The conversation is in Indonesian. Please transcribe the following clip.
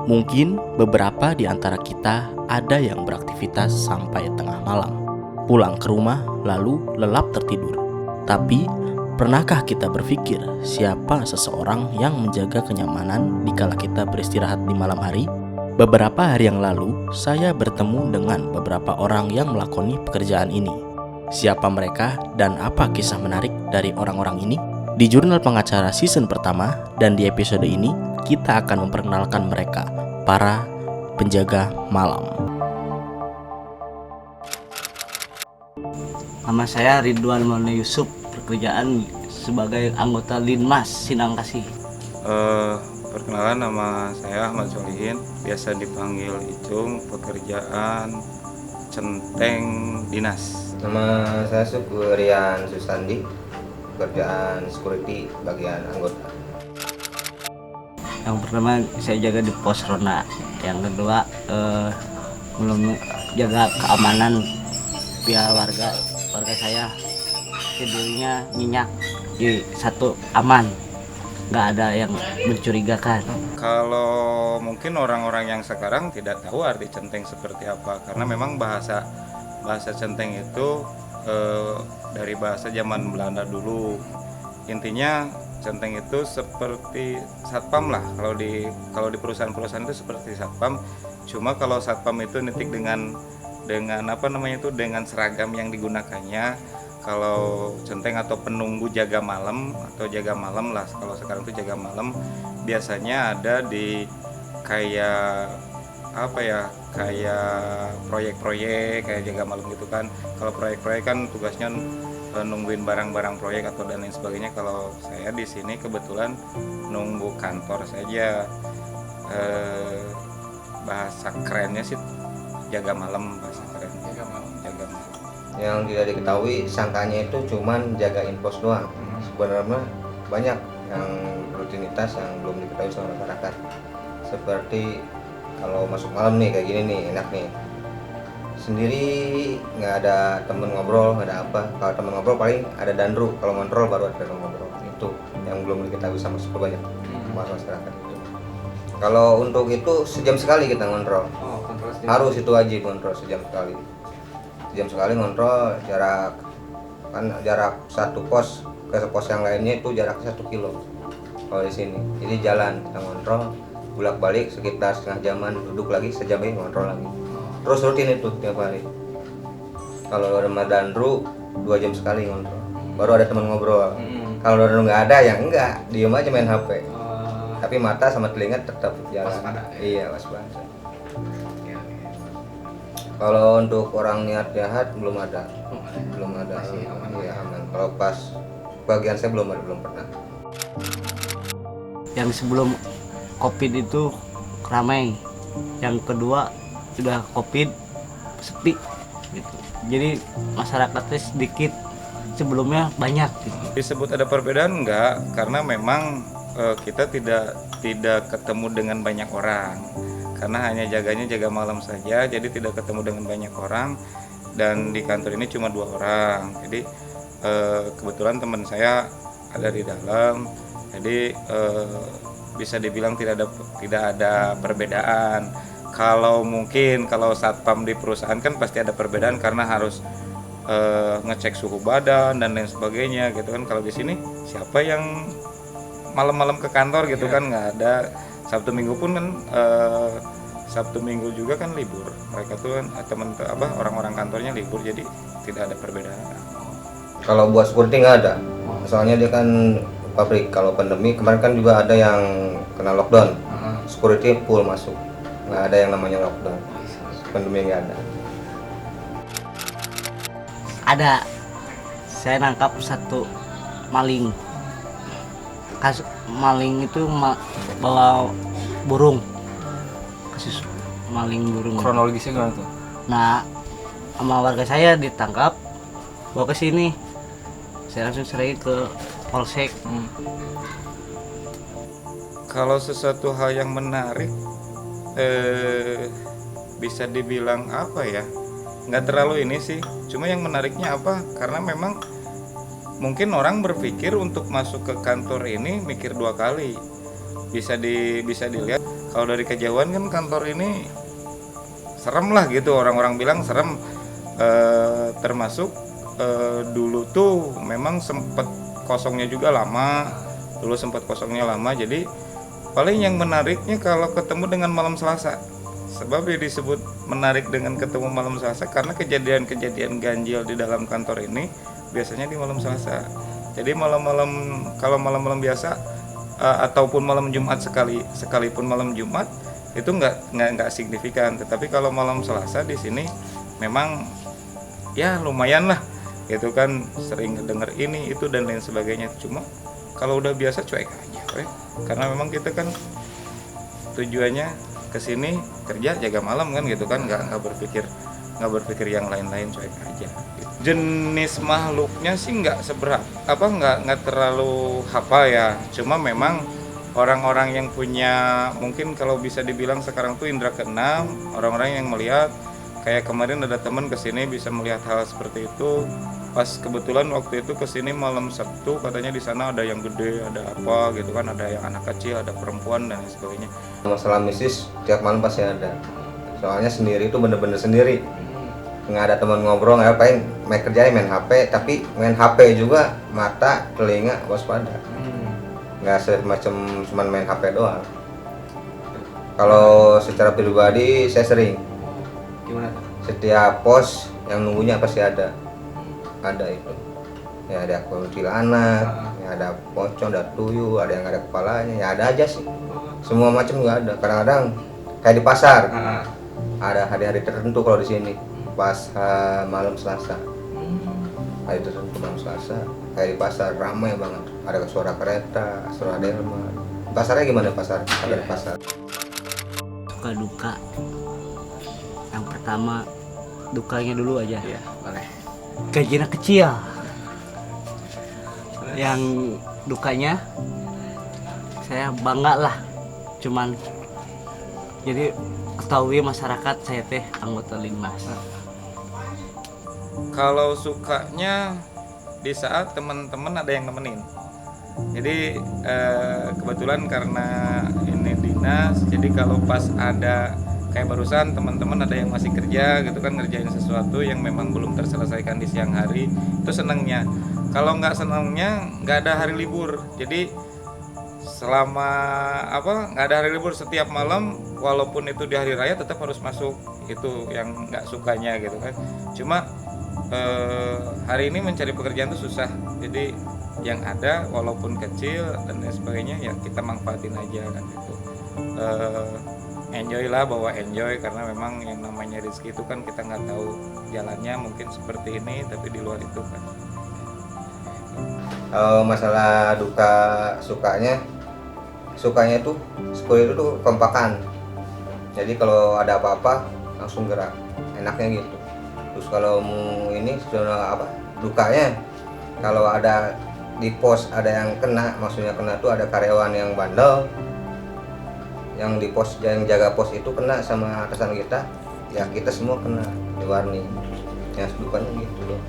Mungkin beberapa di antara kita ada yang beraktivitas sampai tengah malam, pulang ke rumah lalu lelap tertidur. Tapi, pernahkah kita berpikir siapa seseorang yang menjaga kenyamanan dikala kita beristirahat di malam hari? Beberapa hari yang lalu, saya bertemu dengan beberapa orang yang melakoni pekerjaan ini. Siapa mereka dan apa kisah menarik dari orang-orang ini? Di Jurnal Pengacara season pertama dan di episode ini, kita akan memperkenalkan mereka, para penjaga malam. Nama saya Ridwan Maulana Yusuf, pekerjaan sebagai anggota Linmas Sindang Kasih. Perkenalan, nama saya Ahmad Solihin, biasa dipanggil Icung, pekerjaan centeng dinas. Nama saya Sukurian Susandi, pekerjaan security bagian anggota. Yang pertama saya jaga di pos ronda, yang kedua belum jaga keamanan pihak warga saya, tidurnya nyenyak, jadi satu aman, nggak ada yang mencurigakan. Kalau mungkin orang-orang yang sekarang tidak tahu arti centeng seperti apa, karena memang bahasa centeng itu dari bahasa zaman Belanda dulu. Intinya centeng itu seperti satpam lah, kalau di perusahaan-perusahaan itu seperti satpam. Cuma kalau satpam itu nitik dengan dengan seragam yang digunakannya. Kalau centeng atau penunggu jaga malam lah, kalau sekarang itu jaga malam biasanya ada di kayak proyek-proyek kayak jaga malam gitu kan. Kalau proyek-proyek kan tugasnya nungguin barang-barang proyek atau dan lain sebagainya. Kalau saya di sini kebetulan nunggu kantor saja. Bahasa kerennya sih jaga malam, bahasa keren jaga malam. Yang tidak diketahui sangkanya itu cuman jagain pos doang. Sebenarnya banyak yang rutinitas yang belum diketahui sama masyarakat. Seperti kalau masuk malam nih kayak gini nih, enak nih. Sendiri nggak ada temen ngobrol, nggak ada apa. Kalau temen ngobrol paling ada dandru, kalau ngontrol baru ada temen ngobrol. Itu yang belum diketahui sama super banyak masyarakat itu. Kalau untuk itu sejam sekali kita ngontrol. Harus itu wajib ngontrol sejam sekali. Sejam sekali ngontrol, jarak satu pos ke pos yang lainnya itu jarak 1 kilo. Kalau di sini, jadi jalan kita ngontrol, bolak-balik sekitar setengah jaman, duduk lagi sejam lagi ngontrol lagi. Terus rutin itu tiap hari. Kalau ada dandru 2 jam sekali ngontrol, baru ada teman ngobrol. Kalau dandru nggak ada ya enggak, diem aja main HP. Tapi mata sama telinga tetap jalan. Waspada. Iya, waspada. Kalau untuk orang niat jahat belum ada. Masih aman. Iya, aman. Kalau pas bagian saya belum pernah. Yang sebelum COVID itu ramai, yang kedua sudah COVID sepi gitu. Jadi masyarakatnya sedikit, sebelumnya banyak gitu. Disebut ada perbedaan enggak, karena memang kita tidak ketemu dengan banyak orang, karena hanya jaga malam saja, jadi tidak ketemu dengan banyak orang. Dan di kantor ini cuma 2 orang, jadi kebetulan teman saya ada di dalam, jadi bisa dibilang tidak ada perbedaan. Kalau satpam di perusahaan kan pasti ada perbedaan karena harus ngecek suhu badan dan lain sebagainya gitu kan. Kalau di sini siapa yang malam-malam ke kantor gitu kan, nggak ada. Sabtu Minggu pun kan Sabtu Minggu juga kan libur. Mereka tuh kan orang-orang kantornya libur, jadi tidak ada perbedaan. Kalau buat security nggak ada. Soalnya dia kan pabrik. Kalau pandemi kemarin kan juga ada yang kena lockdown. Security full masuk. Nggak ada yang namanya lockdown. Pandemi nggak ada. Ada, saya nangkap satu maling. Kasus maling itu bawa burung, kasus maling burung. Kronologisnya gimana tuh? Nah, sama warga saya ditangkap, bawa ke sini. Saya langsung serahin ke polsek. Kalau sesuatu hal yang menarik, bisa dibilang apa ya? Nggak terlalu ini sih. Cuma yang menariknya apa? Karena memang mungkin orang berpikir untuk masuk ke kantor ini mikir 2 kali. bisa dilihat kalau dari kejauhan kan kantor ini serem lah gitu, orang-orang bilang serem. Termasuk dulu tuh memang sempat kosongnya juga lama, jadi paling yang menariknya kalau ketemu dengan malam Selasa. Sebab ya disebut menarik dengan ketemu malam Selasa karena kejadian-kejadian ganjil di dalam kantor ini biasanya di malam Selasa. Jadi malam-malam, kalau malam-malam biasa ataupun malam Jumat sekalipun malam Jumat itu nggak signifikan. Tetapi kalau malam Selasa di sini memang ya lumayan lah, gitu kan, sering denger ini itu dan lain sebagainya. Cuma kalau udah biasa cuek aja, karena memang kita kan tujuannya kesini kerja jaga malam kan, gitu kan, nggak berpikir yang lain-lain, cuek aja. Jenis makhluknya sih nggak nggak terlalu hafal ya. Cuma memang orang-orang yang punya, mungkin kalau bisa dibilang sekarang tuh indra keenam, orang-orang yang melihat. Kayak kemarin ada teman kesini bisa melihat hal seperti itu. Pas kebetulan waktu itu kesini malam Sabtu, katanya di sana ada yang gede, ada apa gitu kan, ada yang anak kecil, ada perempuan dan sebagainya. Masalah mistis tiap malam pasti ada. Soalnya sendiri itu bener-bener sendiri. Nggak ada teman ngobrol, nggak paling main kerjanya main HP, tapi main HP juga mata, telinga waspada. Nggak semacam cuma main HP doang. Kalau secara pribadi saya sering. Gimana? Setiap pos yang nunggunya pasti ada itu. Ya ada kuntilanak, ya ada pocong, ada tuyul, ada yang ada kepalanya, ya ada aja sih. Semua macam juga ada. Kadang-kadang kayak di pasar, ada hari-hari tertentu kalau di sini. Pas malam Selasa, hari tertentu malam Selasa, kayak di pasar ramai banget. Ada suara kereta, suara delman. Pasarnya gimana pasar? Ada pasar. Suka duka. Yang pertama dukanya dulu aja. Iya, boleh. Gajinya kecil. Yang dukanya saya bangga lah. Cuman jadi ketahui masyarakat saya teh anggota Linmas. Kalau sukanya di saat teman-teman ada yang nemenin. Jadi kebetulan karena ini dinas, jadi kalau pas ada kayak barusan teman-teman ada yang masih kerja gitu kan, ngerjain sesuatu yang memang belum terselesaikan di siang hari, itu senangnya. Kalau nggak senangnya nggak ada hari libur. Jadi selama nggak ada hari libur, setiap malam walaupun itu di hari raya tetap harus masuk, itu yang nggak sukanya gitu kan. Cuma hari ini mencari pekerjaan itu susah, jadi yang ada walaupun kecil dan lain sebagainya ya kita manfaatin aja kan gitu. Enjoy lah, bawa enjoy, karena memang yang namanya rezeki itu kan kita nggak tahu jalannya, mungkin seperti ini tapi di luar itu kan. Masalah duka sukanya tuh sekolah itu tuh kompakan. Jadi kalau ada apa-apa langsung gerak, enaknya gitu. Terus kalau mau ini sudah dukanya, kalau ada di pos ada yang kena, maksudnya kena tuh ada karyawan yang bandel, yang di pos, yang jaga pos itu kena sama atasan kita, ya kita semua kena, diwarni. Ya dukanya gitu loh.